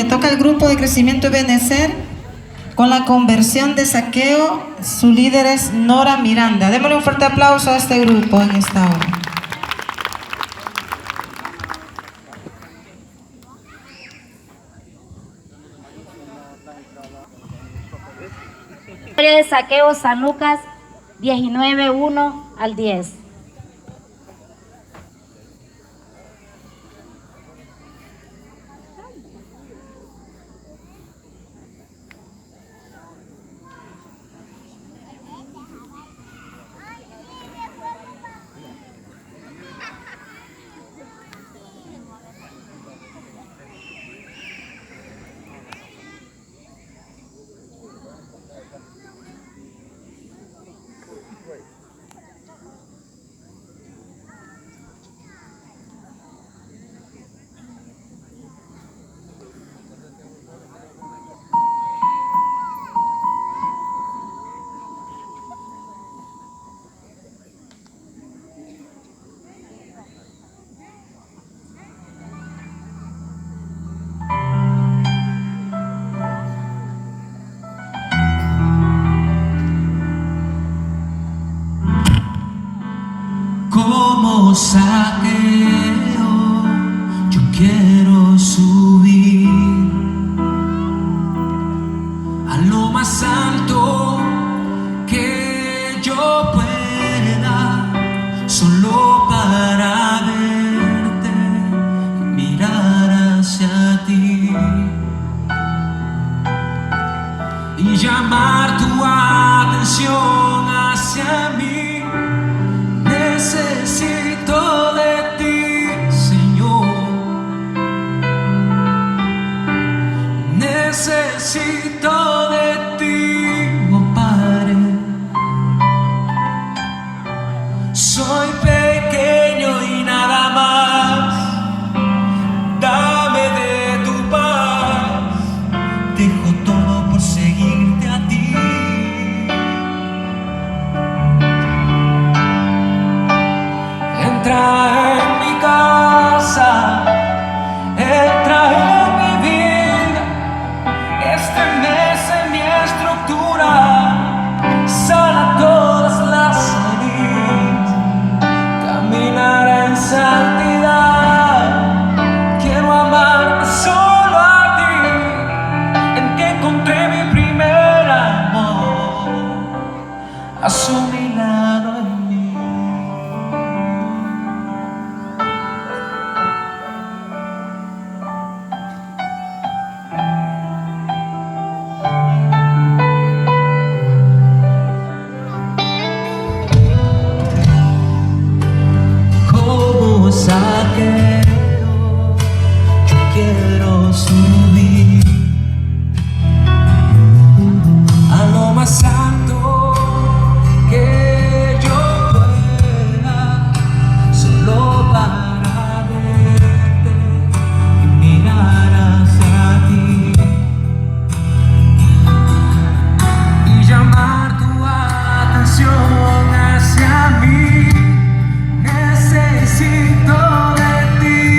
Le toca al grupo de crecimiento y benecer con la conversión de Saqueo. Su líder es Nora Miranda. Démosle un fuerte aplauso a este grupo en esta hora. Historia de Saqueo, San Lucas 19:1 al 10. Como Saqueo, yo quiero subir a lo más alto que yo pueda, solo para verte y mirar hacia ti y llamar tu atención hacia mí. Necesito de ti, Señor. Necesito de ti, oh Padre. Soy pequeño y nada más. Dame de tu paz. Dejo todo por seguirte a ti. Entra en mi casa, entra en mi vida, estremece mi estructura, sana todas las heridas, caminar en santidad. Quiero amarte solo a ti, en que encontré mi primer amor, a su milagro en mí. Saqueo, yo quiero subir a lo más alto que yo pueda, solo para verte y mirar hacia ti y llamar tu atención hacia mí. Necesito de ti.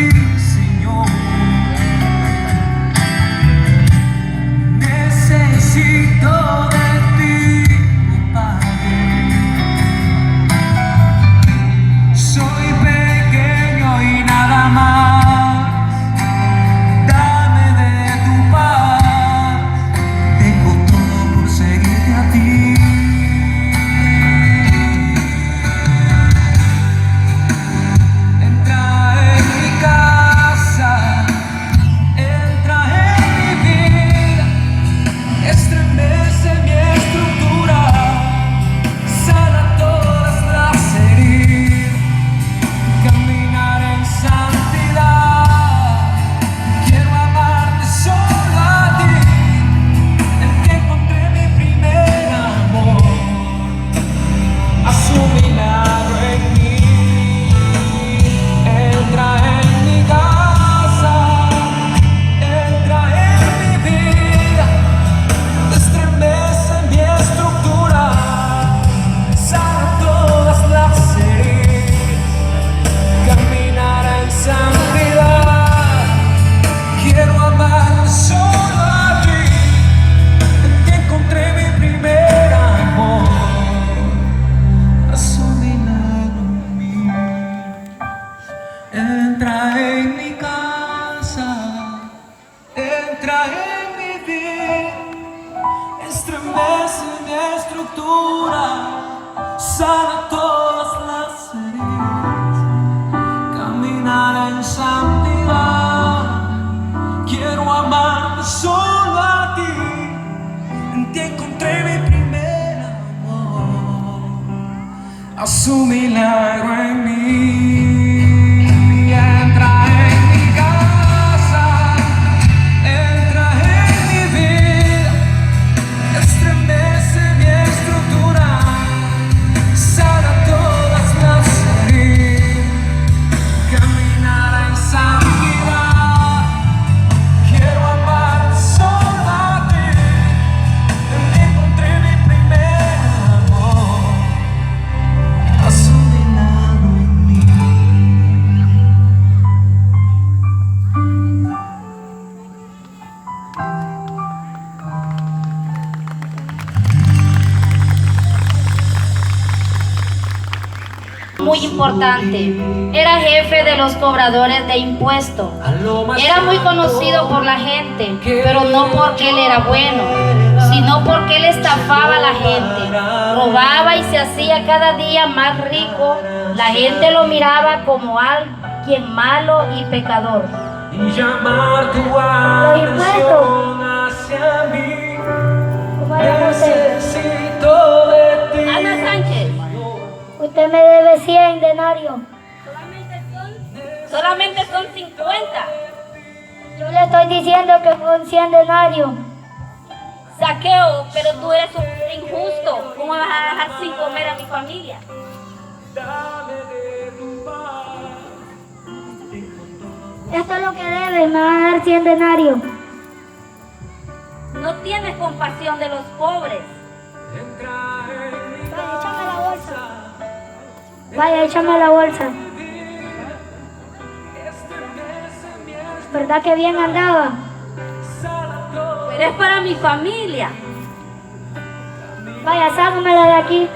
haz un milagro en mí. Entra en mi casa, entra en mi vida, estremece mi estructura, sana todas las heridas, caminar en santidad. Quiero amar solo a ti, encontré mi primer amor, haz un milagro en mí. Muy importante. Era jefe de los cobradores de impuestos. Era muy conocido por la gente, pero no porque él era bueno, sino porque él estafaba a la gente, robaba y se hacía cada día más rico. La gente lo miraba como alguien malo y pecador. Y llamar tu atención hacia mí. Necesito de ti. Ana Sánchez, Usted me debe 100 denarios. solamente son 50. Yo le estoy diciendo que son 100 denarios. Saqueo, pero tú eres un injusto. ¿Cómo vas a dejar sin comer a mi familia? Esto es lo que debe, me van a dar 100 denarios. No tienes compasión de los pobres. Vaya, échame la bolsa. Vaya, échame la bolsa. ¿Verdad que bien andaba? Pero es para mi familia. Vaya, sácamela de aquí.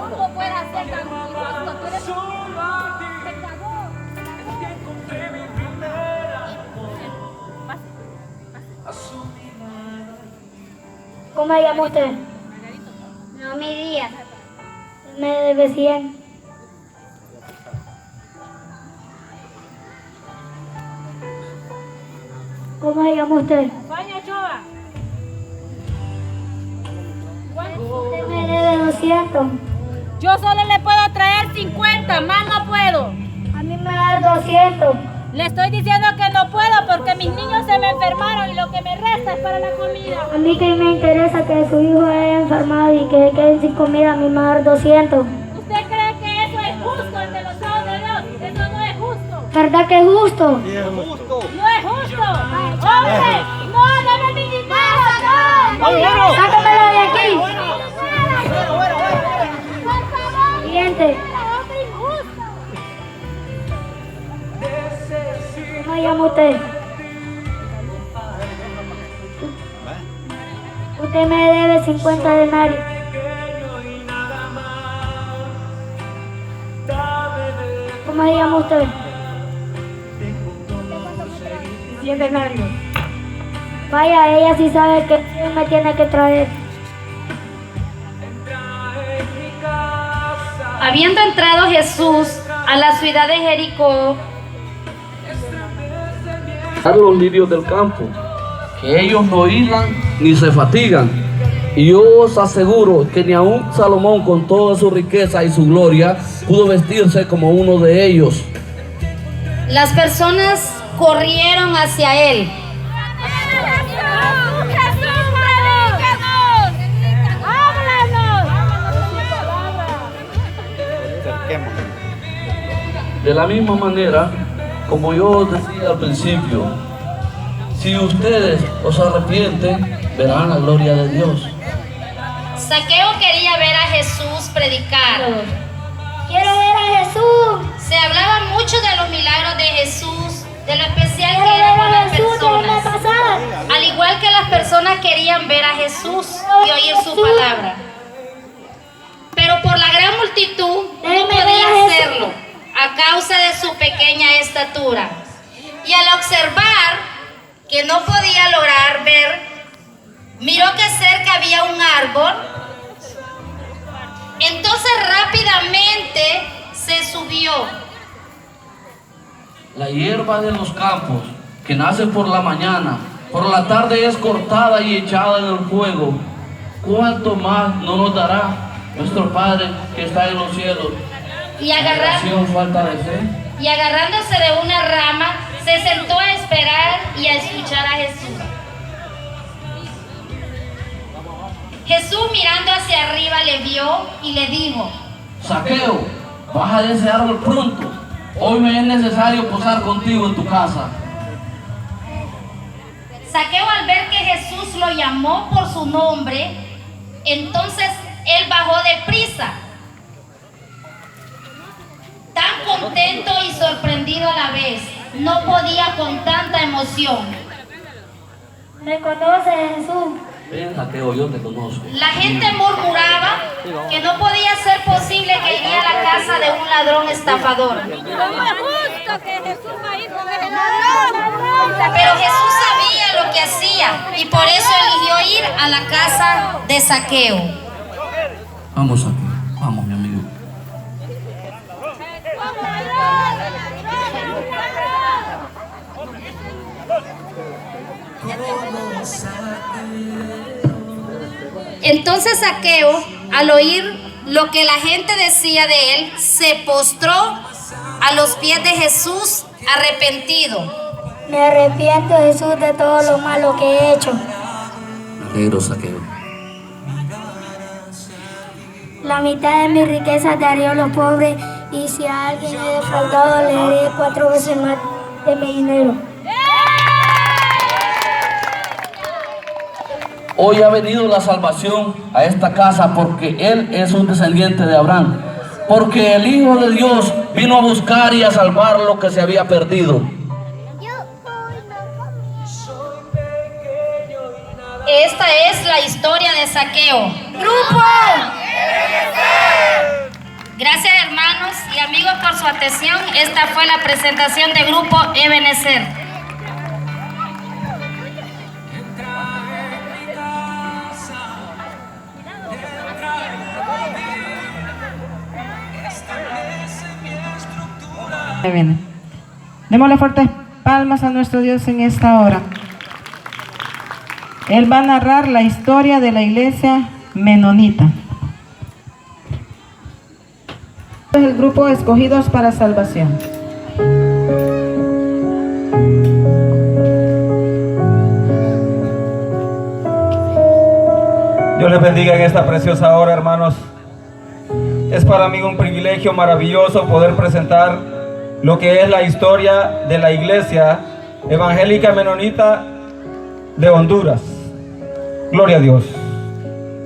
¿Cómo puedes hacer tan injusto? Tú eres ¿Cómo se llama usted? No, mi día. Me debe 100. ¿Cómo se llama usted? Juan Ochoa. Usted me debe 200. Yo solo le puedo traer 50, más no puedo. A mí me da 200. Le estoy diciendo que no puedo porque mis niños se me enfermaron y lo que me resta es para la comida. A mí que me interesa que su hijo haya enfermado y que se queden sin comida, a mí me va a dar 200. ¿Usted cree que eso es justo ante los ojos de Dios? Eso no es justo. ¿Verdad que es justo? No es justo. ¡Hombre! ¡No, dame mi dinero! ¡No! ¡Sácamelo de aquí! Siguiente. ¿Cómo se llama usted? Usted me debe 50 denarios. ¿Cómo se llama usted? 100 denarios. Vaya, ella sí sabe que me tiene que traer. Habiendo entrado Jesús a la ciudad de Jericó, A los lirios del campo, que ellos no hilan ni se fatigan. Y yo os aseguro que ni aun Salomón con toda su riqueza y su gloria pudo vestirse como uno de ellos. las personas corrieron hacia él. De la misma manera, como yo os decía al principio, si ustedes os arrepienten, verán la gloria de Dios. Saqueo quería ver a Jesús predicar. Quiero ver a Jesús. Se hablaba mucho de los milagros de Jesús, de lo especial Quiero que era ver con a las Jesús. Déjame personas. pasar. Al igual que las personas querían ver a Jesús y oír su palabra. Pero por la gran multitud no Déjame ver a podía Jesús. hacerlo a causa de su pequeña estatura. Y al observar que no podía lograr ver, miró que cerca había un árbol. Entonces rápidamente se subió. La hierba de los campos, que nace por la mañana, por la tarde es cortada y echada en el fuego. ¿Cuánto más no nos dará Nuestro Padre que está en los cielos. Y Falta de fe. Y agarrándose de una rama, se sentó a esperar y a escuchar a Jesús. Jesús, mirando hacia arriba, le vio y le dijo: Zaqueo, baja de ese árbol pronto. Hoy me es necesario posar contigo en tu casa. Zaqueo, al ver que Jesús lo llamó por su nombre, entonces él bajó deprisa, tan contento y sorprendido a la vez. No podía con tanta emoción. ¿Me conoce, Jesús? Ven, Zaqueo, yo te conozco. La gente murmuraba que no podía ser posible que iría a la casa de un ladrón estafador. Pero Jesús sabía lo que hacía y por eso eligió ir a la casa de Zaqueo. Vamos, Zaqueo. Vamos, mi amigo. Entonces Zaqueo, al oír lo que la gente decía de él, se postró a los pies de Jesús arrepentido. Me arrepiento, Jesús, de todo lo malo que he hecho. Me alegro, Zaqueo. La mitad de mi riqueza daré a los pobres, y si a alguien he defraudado, le daré 4 veces más de mi dinero. Hoy ha venido la salvación a esta casa porque Él es un descendiente de Abraham. Porque el Hijo de Dios vino a buscar y a salvar lo que se había perdido. Esta es la historia de Zaqueo. ¡Grupo! Gracias, hermanos y amigos, por su atención. Esta fue la presentación de Grupo Ebenezer. Bien. Démosle fuertes palmas a nuestro Dios en esta hora. Él va a narrar la historia de la iglesia menonita. Es el grupo Escogidos para Salvación. Dios les bendiga en esta preciosa hora, hermanos. Es para mí un privilegio maravilloso poder presentar lo que es la historia de la iglesia evangélica menonita de Honduras. Gloria a Dios.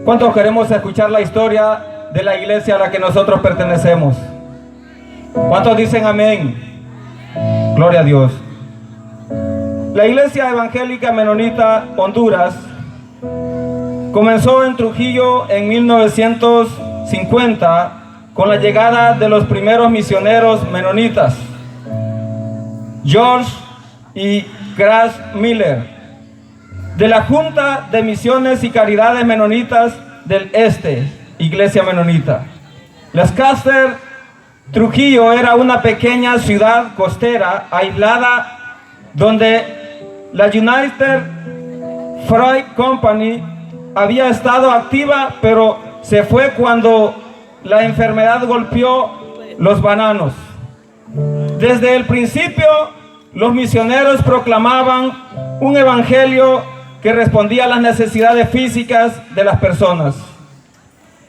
¿Cuántos queremos escuchar la historia de la iglesia a la que nosotros pertenecemos? ¿Cuántos dicen amén? Gloria a Dios. La iglesia evangélica menonita Honduras comenzó en Trujillo en 1950 con la llegada de los primeros misioneros menonitas, George y Crash Miller, de la Junta de Misiones y Caridades Menonitas del Este, Iglesia Menonita. Lancaster, Trujillo era una pequeña ciudad costera aislada donde la United Fruit Company había estado activa, pero se fue cuando la enfermedad golpeó los bananos. Desde el principio, los misioneros proclamaban un evangelio que respondía a las necesidades físicas de las personas,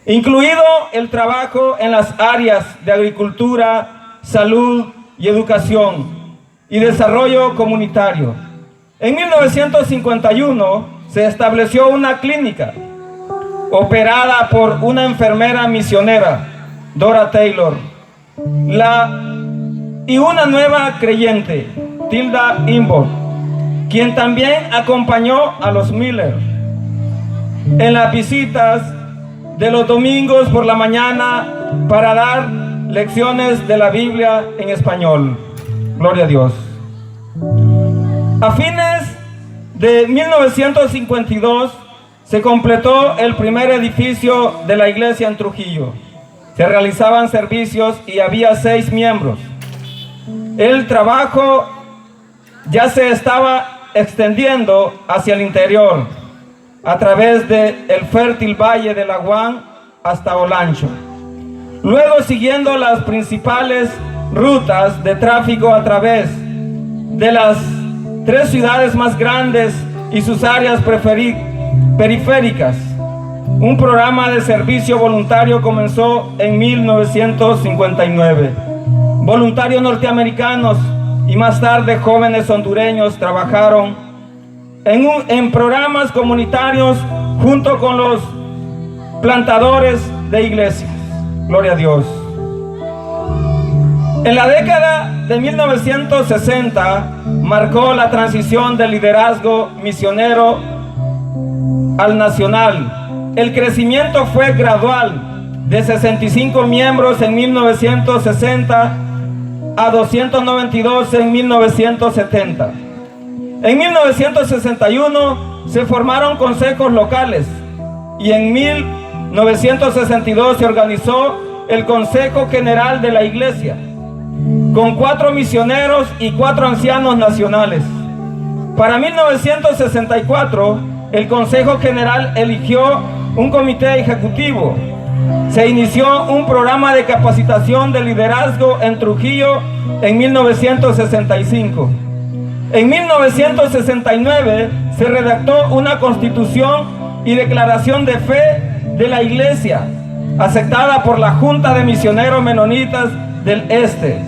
incluido el trabajo en las áreas de agricultura, salud y educación y desarrollo comunitario. En 1951 se estableció una clínica operada por una enfermera misionera, Dora Taylor, y una nueva creyente, Tilda Inbold, quien también acompañó a los Miller en las visitas de los domingos por la mañana para dar lecciones de la Biblia en español. Gloria a Dios. A fines de 1952 se completó el primer edificio de la iglesia en Trujillo. Se realizaban servicios y había 6 miembros. El trabajo ya se estaba extendiendo hacia el interior, a través del fértil valle de Laguán hasta Olancho. Luego, siguiendo las principales rutas de tráfico a través de las 3 ciudades más grandes y sus áreas periféricas, un programa de servicio voluntario comenzó en 1959. Voluntarios norteamericanos y más tarde jóvenes hondureños trabajaron en programas comunitarios junto con los plantadores de iglesias. Gloria a Dios. En la década de 1960 marcó la transición del liderazgo misionero al nacional. El crecimiento fue gradual, de 65 miembros en 1960 a 292 en 1970. En 1961 se formaron consejos locales y en 1962 se organizó el Consejo General de la Iglesia, con 4 misioneros y 4 ancianos nacionales. Para 1964, el Consejo General eligió un comité ejecutivo. Se inició un programa de capacitación de liderazgo en Trujillo en 1965. En 1969 se redactó una constitución y declaración de fe de la Iglesia, aceptada por la Junta de Misioneros Menonitas del Este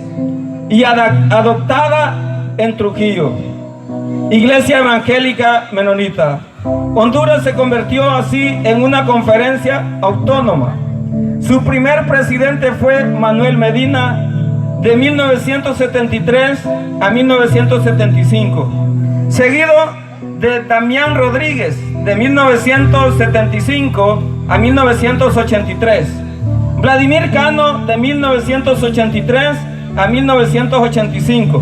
y adoptada en Trujillo. Iglesia Evangélica Menonita. Honduras se convirtió así en una conferencia autónoma. Su primer presidente fue Manuel Medina, de 1973 a 1975, seguido de Damián Rodríguez, de 1975 a 1983, Vladimir Cano, de 1983 a 1985,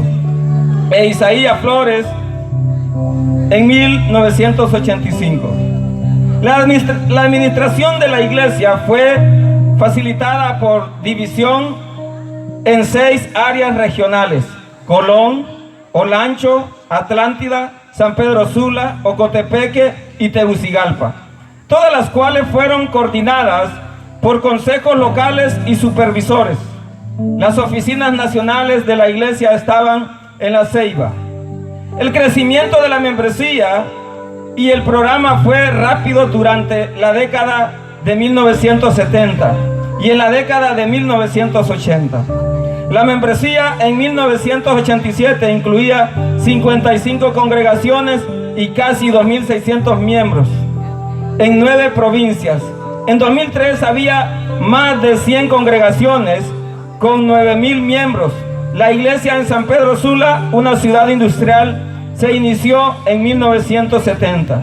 e Isaías Flores en 1985. La administración de la iglesia fue facilitada por división en 6 áreas regionales: Colón, Olancho, Atlántida, San Pedro Sula, Ocotepeque y Tegucigalpa, todas las cuales fueron coordinadas por consejos locales y supervisores. Las oficinas nacionales de la iglesia estaban en La Ceiba. El crecimiento de la membresía y el programa fue rápido durante la década de 1970 y en la década de 1980. La membresía en 1987 incluía 55 congregaciones y casi 2.600 miembros en 9 provincias. En 2003 había más de 100 congregaciones con 9.000 miembros. La iglesia en San Pedro Sula, una ciudad industrial, se inició en 1970.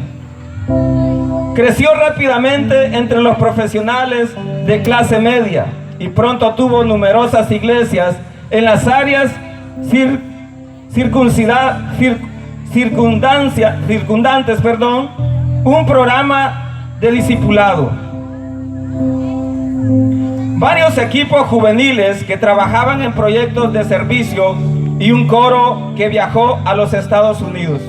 Creció rápidamente entre los profesionales de clase media y pronto tuvo numerosas iglesias en las áreas circundantes, un programa de discipulado. Varios equipos juveniles que trabajaban en proyectos de servicio y un coro que viajó a los Estados Unidos.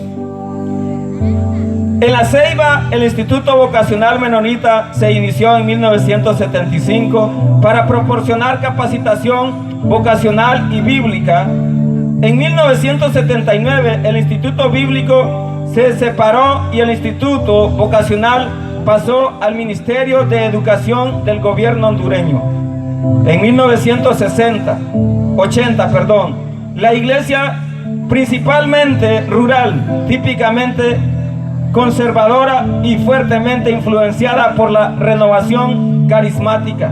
En La Ceiba, el Instituto Vocacional Menonita se inició en 1975 para proporcionar capacitación vocacional y bíblica. En 1979, el Instituto Bíblico se separó y el Instituto Vocacional pasó al Ministerio de Educación del gobierno hondureño. En 1980, la iglesia, principalmente rural, típicamente conservadora y fuertemente influenciada por la renovación carismática,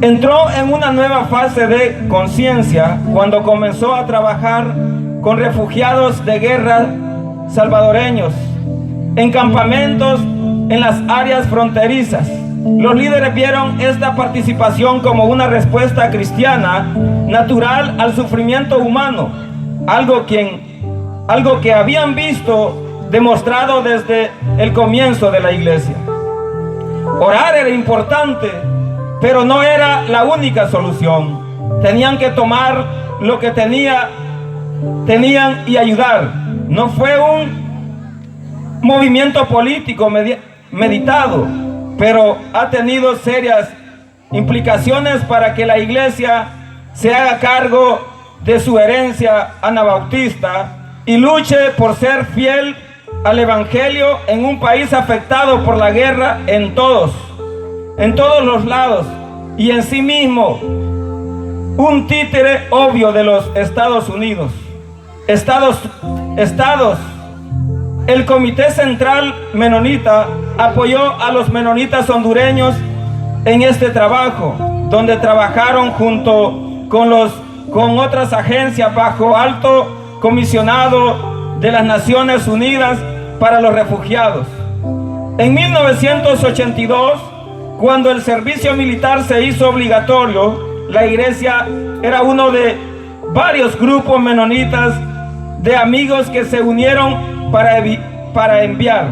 entró en una nueva fase de conciencia cuando comenzó a trabajar con refugiados de guerra salvadoreños en campamentos en las áreas fronterizas. Los líderes vieron esta participación como una respuesta cristiana natural al sufrimiento humano, algo que habían visto demostrado desde el comienzo de la iglesia. Orar era importante, pero no era la única solución. Tenían que tomar lo que tenían y ayudar. No fue un movimiento político meditado. pero ha tenido serias implicaciones para que la iglesia se haga cargo de su herencia anabautista y luche por ser fiel al evangelio en un país afectado por la guerra en todos los lados, y en sí mismo un títere obvio de los Estados Unidos. Estados. El Comité Central Menonita apoyó a los menonitas hondureños en este trabajo, donde trabajaron junto con otras agencias bajo alto comisionado de las Naciones Unidas para los refugiados. En 1982, cuando el servicio militar se hizo obligatorio, la iglesia era uno de varios grupos menonitas de amigos que se unieron para enviar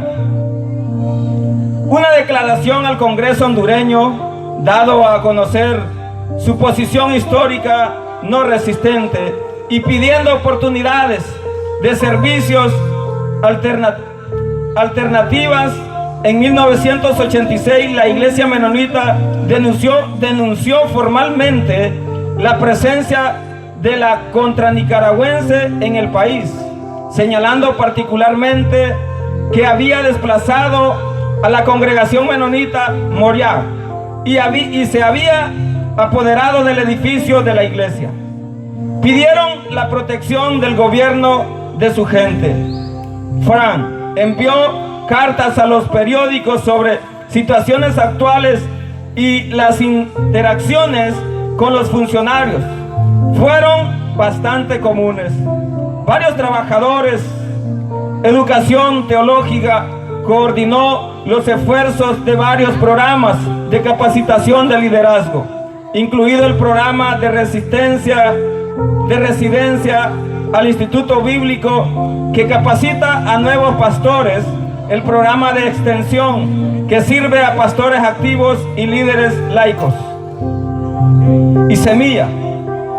una declaración al Congreso hondureño, dado a conocer su posición histórica no resistente y pidiendo oportunidades de servicios alternativas. En 1986 la iglesia menonita denunció formalmente la presencia de la contranicaragüense en el país, señalando particularmente que había desplazado a la congregación menonita Moriah y se había apoderado del edificio de la iglesia. Pidieron la protección del gobierno de su gente. Fran envió cartas a los periódicos sobre situaciones actuales y las interacciones con los funcionarios fueron bastante comunes. Varios trabajadores. Educación Teológica coordinó los esfuerzos de varios programas de capacitación de liderazgo, incluido el programa de residencia al Instituto Bíblico que capacita a nuevos pastores, el programa de extensión que sirve a pastores activos y líderes laicos, y Semilla,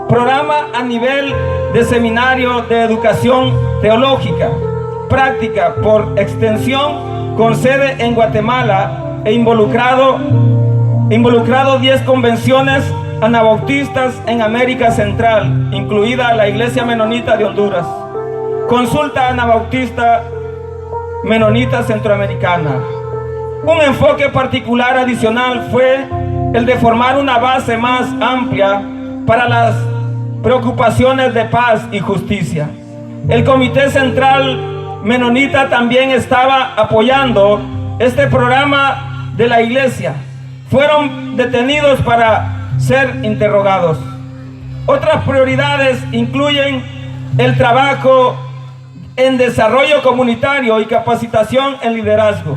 programa a nivel de seminario de educación teológica práctica por extensión con sede en Guatemala e involucrado 10 convenciones anabautistas en América Central, incluida la Iglesia Menonita de Honduras, Consulta Anabautista Menonita Centroamericana. Un enfoque particular adicional fue el de formar una base más amplia para las preocupaciones de paz y justicia. El Comité Central Menonita también estaba apoyando este programa de la iglesia. Fueron detenidos para ser interrogados. Otras prioridades incluyen el trabajo en desarrollo comunitario y capacitación en liderazgo,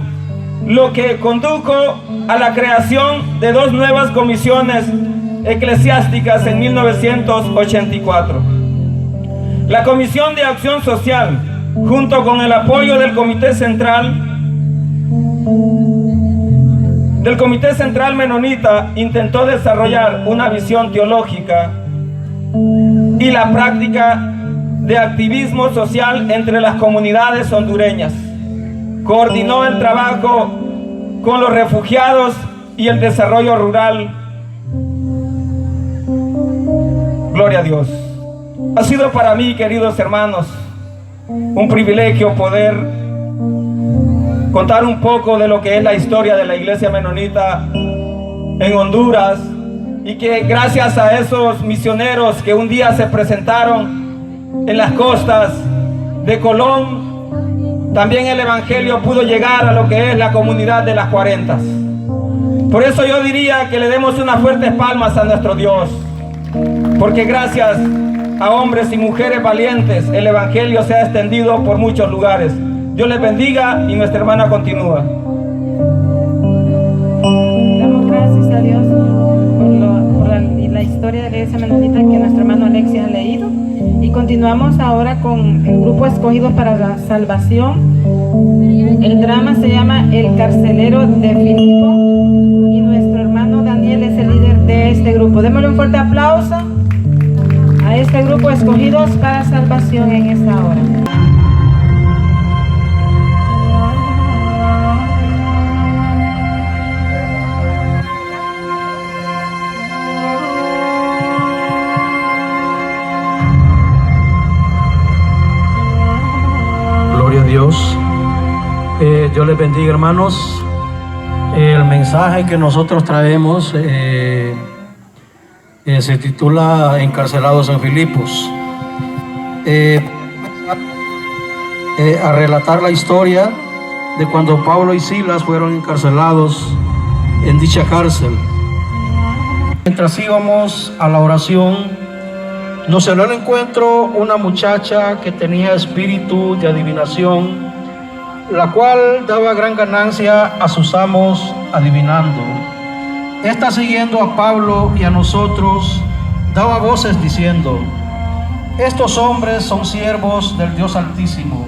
lo que condujo a la creación de 2 nuevas comisiones eclesiásticas en 1984. La Comisión de Acción Social, junto con el apoyo del Comité Central Menonita, intentó desarrollar una visión teológica y la práctica de activismo social entre las comunidades hondureñas. Coordinó el trabajo con los refugiados y el desarrollo rural. Gloria a Dios. Ha sido para mí, queridos hermanos, un privilegio poder contar un poco de lo que es la historia de la iglesia menonita en Honduras, y que gracias a esos misioneros que un día se presentaron en las costas de Colón, también el evangelio pudo llegar a lo que es la comunidad de las 40. Por eso yo diría que le demos unas fuertes palmas a nuestro Dios, porque gracias a hombres y mujeres valientes el evangelio se ha extendido por muchos lugares. Dios les bendiga y nuestra hermana continúa. Damos gracias a Dios por la historia de la iglesia menonita que nuestro hermano Alexis ha leído, y continuamos ahora con el grupo escogido para la salvación. El drama se llama El carcelero de Filipo y nuestro hermano Daniel es el líder de este grupo. Démosle un fuerte aplauso a este grupo escogidos para salvación en esta hora. Dios. Dios les bendiga, hermanos. El mensaje que nosotros traemos se titula Encarcelados en Filipos. A relatar la historia de cuando Pablo y Silas fueron encarcelados en dicha cárcel. Mientras íbamos a la oración, nos salió al encuentro una muchacha que tenía espíritu de adivinación, la cual daba gran ganancia a sus amos adivinando. Esta, siguiendo a Pablo y a nosotros, daba voces diciendo: estos hombres son siervos del Dios Altísimo,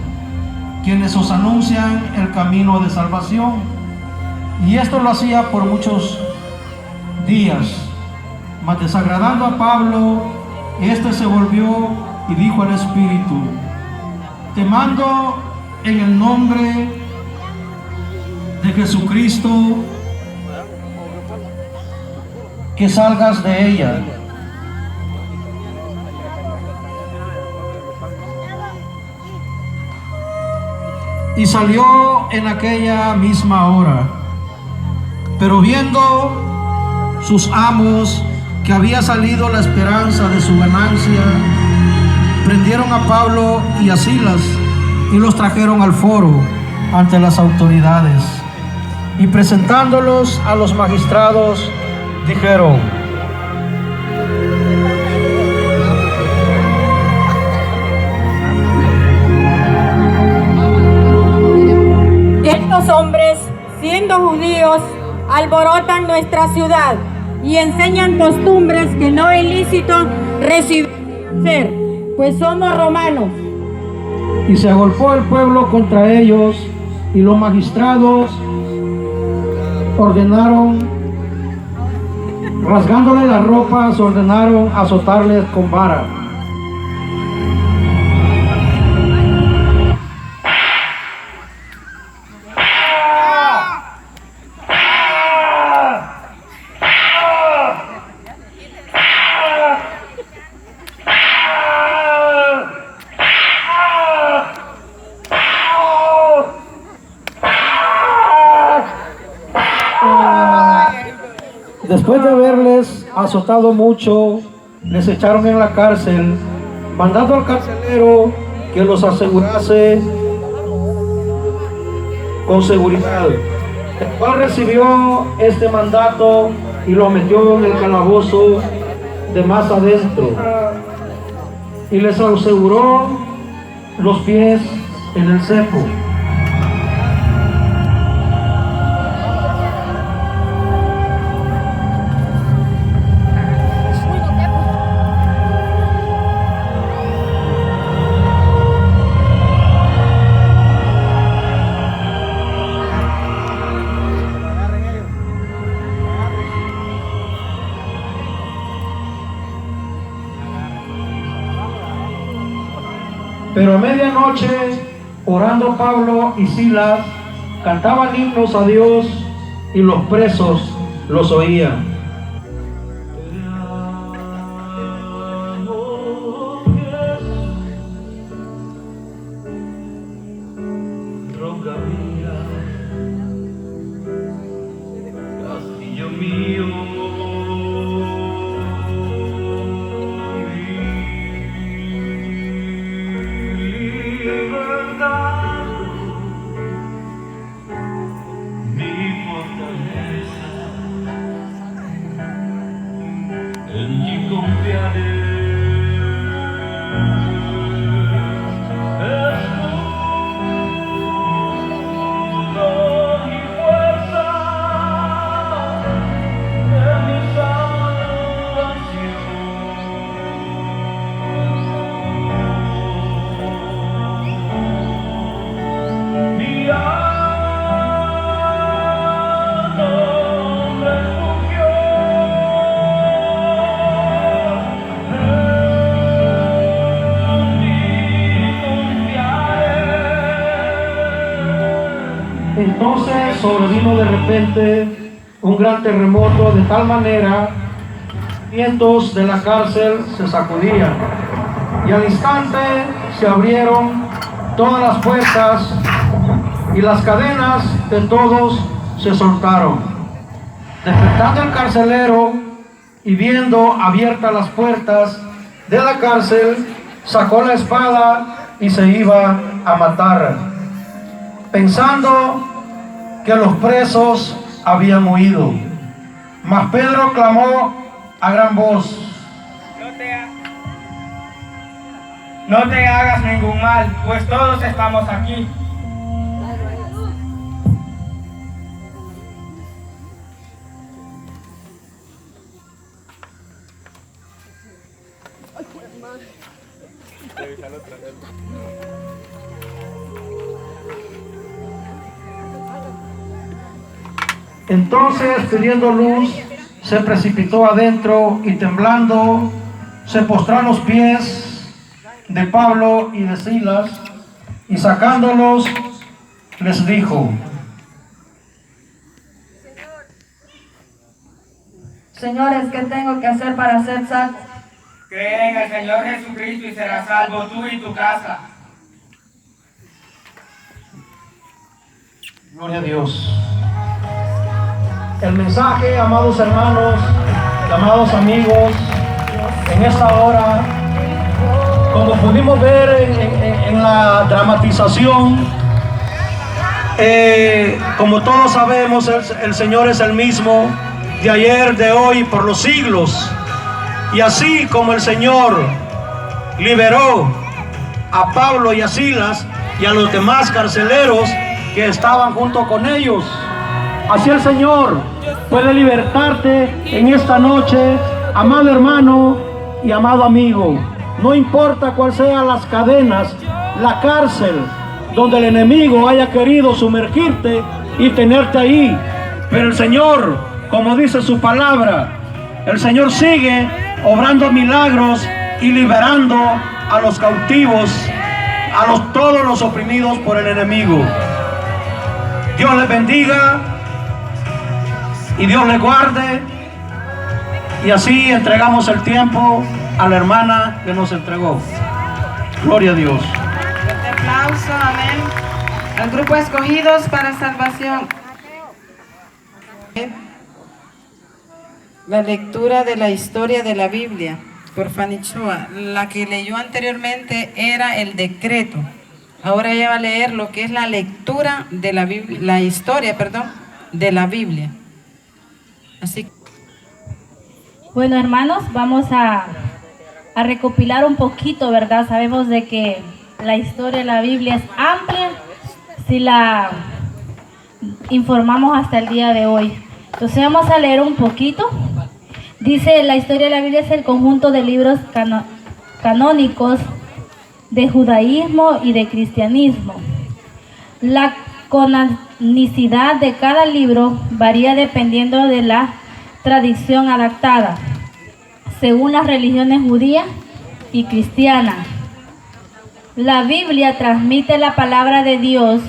quienes os anuncian el camino de salvación. Y esto lo hacía por muchos días, mas desagradando a Pablo, este se volvió y dijo al espíritu: te mando en el nombre de Jesucristo que salgas de ella. Y salió en aquella misma hora. Pero viendo sus amos que había salido la esperanza de su ganancia, prendieron a Pablo y a Silas y los trajeron al foro ante las autoridades. Y presentándolos a los magistrados, dijeron: estos hombres, siendo judíos, alborotan nuestra ciudad y enseñan costumbres que no es lícito recibir, pues somos romanos. Y se agolpó el pueblo contra ellos, y los magistrados ordenaron, rasgándole las ropas, ordenaron azotarles con vara. Después de haberles azotado mucho, les echaron en la cárcel, mandando al carcelero que los asegurase con seguridad, el cual recibió este mandato y lo metió en el calabozo de más adentro, y les aseguró los pies en el cepo. Pero a medianoche, orando Pablo y Silas, cantaban himnos a Dios y los presos los oían. Castillo mío, en ti confiaré. Escudo y fuerza de mi salvación. Mi alto refugio. Entonces sobrevino de repente un gran terremoto, de tal manera que los vientos de la cárcel se sacudían, y al instante se abrieron todas las puertas y las cadenas de todos se soltaron. Despertando el carcelero y viendo abiertas las puertas de la cárcel, sacó la espada y se iba a matar, pensando que los presos habían huido. Mas Pedro clamó a gran voz: no te hagas ningún mal, pues todos estamos aquí. Entonces, pidiendo luz, se precipitó adentro y temblando, se postró a los pies de Pablo y de Silas, y sacándolos, les dijo: Señores, ¿qué tengo que hacer para ser salvo? Cree en el Señor Jesucristo y serás salvo tú y tu casa. Gloria a Dios. El mensaje, amados hermanos, amados amigos, en esta hora, como pudimos ver en la dramatización, como todos sabemos, el Señor es el mismo de ayer, de hoy, por los siglos. Y así como el Señor liberó a Pablo y a Silas y a los demás carceleros que estaban junto con ellos, así el Señor puede libertarte en esta noche, amado hermano y amado amigo. No importa cuál sean las cadenas, la cárcel donde el enemigo haya querido sumergirte y tenerte ahí, pero el Señor, como dice su palabra, el Señor sigue obrando milagros y liberando a los cautivos, a todos los oprimidos por el enemigo. Dios les bendiga y Dios les guarde, y así entregamos el tiempo a la hermana que nos entregó. Gloria a Dios. Fuerte aplauso, amén. Al grupo Escogidos para Salvación. La lectura de la historia de la Biblia por Fanny Chua. La que leyó anteriormente era el decreto. Ahora ella va a leer lo que es la lectura de la Biblia, la historia, perdón, de la Biblia. Así. Bueno, hermanos, vamos a recopilar un poquito, ¿verdad? Sabemos de que la historia de la Biblia es amplia si la informamos hasta el día de hoy. Entonces vamos a leer un poquito. Dice: la historia de la Biblia es el conjunto de libros canónicos de judaísmo y de cristianismo. La canonicidad de cada libro varía dependiendo de la tradición adaptada, según las religiones judía y cristiana. La Biblia transmite la palabra de Dios.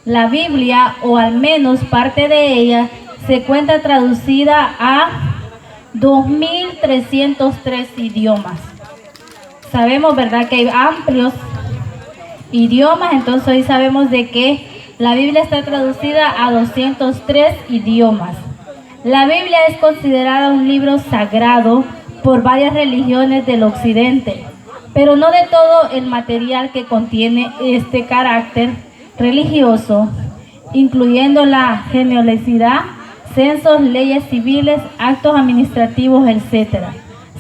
La Biblia, o al menos parte de ella, se encuentra traducida a 2.303 idiomas. Sabemos, ¿verdad?, que hay amplios idiomas, entonces hoy sabemos de que la Biblia está traducida a 203 idiomas. La Biblia es considerada un libro sagrado por varias religiones del occidente, pero no de todo el material que contiene este carácter religioso, incluyendo la genealogicidad, censos, leyes civiles, actos administrativos, etc.,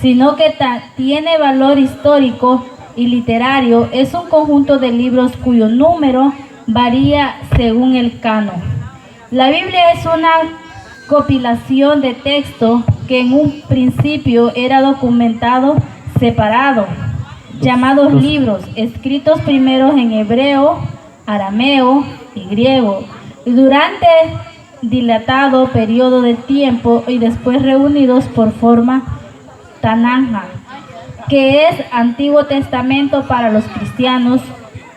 sino que tiene valor histórico y literario. Es un conjunto de libros cuyo número varía según el canon. La Biblia es una compilación de texto que en un principio era documentado separado, llamados libros, escritos primero en hebreo, arameo y griego, durante dilatado periodo de tiempo y después reunidos por forma Tananja, que es Antiguo Testamento para los cristianos,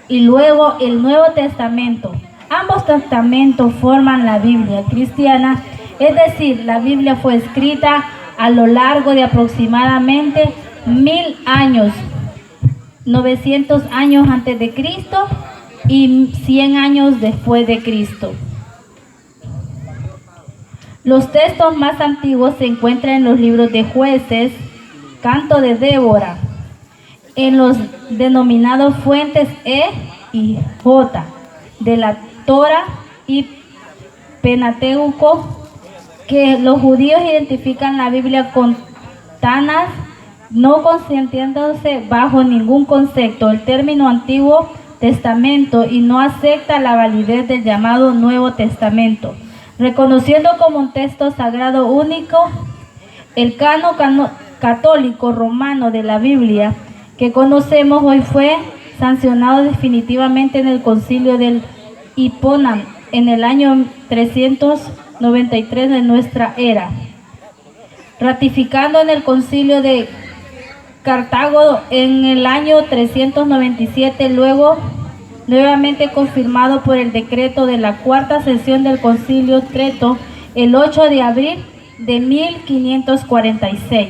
y luego el Nuevo Testamento. Ambos testamentos forman la Biblia cristiana, es decir, la Biblia fue escrita a lo largo de aproximadamente 1000 años, 900 años antes de Cristo, y 100 años después de Cristo. Los textos más antiguos se encuentran en los libros de Jueces, Canto de Débora, en los denominados fuentes E y J de la Torá y Pentateuco, que los judíos identifican la Biblia con Tanaj, no consintiéndose bajo ningún concepto el término Antiguo Testamento y no acepta la validez del llamado Nuevo Testamento, reconociendo como un texto sagrado único el canon católico romano de la Biblia que conocemos hoy fue sancionado definitivamente en el Concilio del Hipona en el año 393 de nuestra era, ratificando en el Concilio de Cartago en el año 397, luego nuevamente confirmado por el decreto de la cuarta sesión del Concilio Trento el 8 de abril de 1546.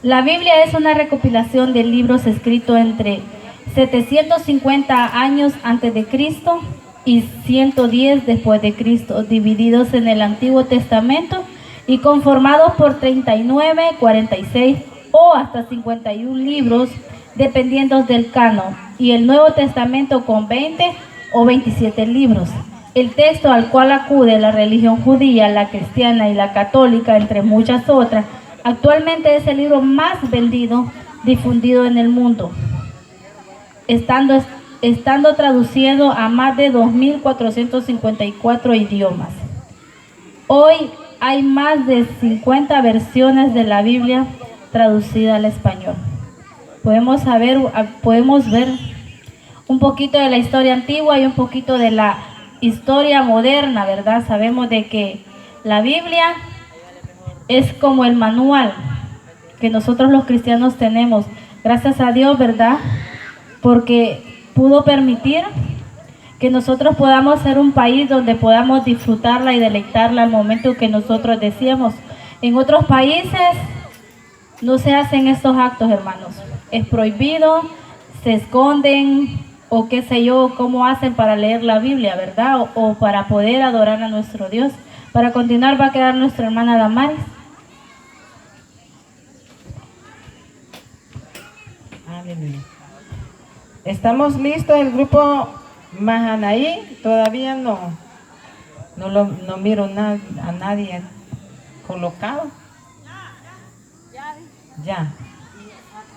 La Biblia es una recopilación de libros escritos entre 750 años antes de Cristo y 110 después de Cristo, divididos en el Antiguo Testamento y conformados por 39, 46 o hasta 51 libros, dependiendo del canon, y el Nuevo Testamento con 20 o 27 libros. El texto al cual acude la religión judía, la cristiana y la católica, entre muchas otras, actualmente es el libro más vendido, difundido en el mundo, estando traducido a más de 2.454 idiomas. Hoy hay más de 50 versiones de la Biblia traducida al español. Podemos ver un poquito de la historia antigua y un poquito de la historia moderna, ¿verdad? Sabemos de que la Biblia es como el manual que nosotros los cristianos tenemos. Gracias a Dios, ¿verdad? Porque pudo permitir que nosotros podamos ser un país donde podamos disfrutarla y deleitarla al momento que nosotros deseamos. En otros países no se hacen estos actos, hermanos. Es prohibido, se esconden o qué sé yo, cómo hacen para leer la Biblia, ¿verdad? O para poder adorar a nuestro Dios. Para continuar va a quedar nuestra hermana Damaris. Aleluya. ¿Estamos listos? El grupo Mahanaí, todavía no miro a nadie colocado. Ya.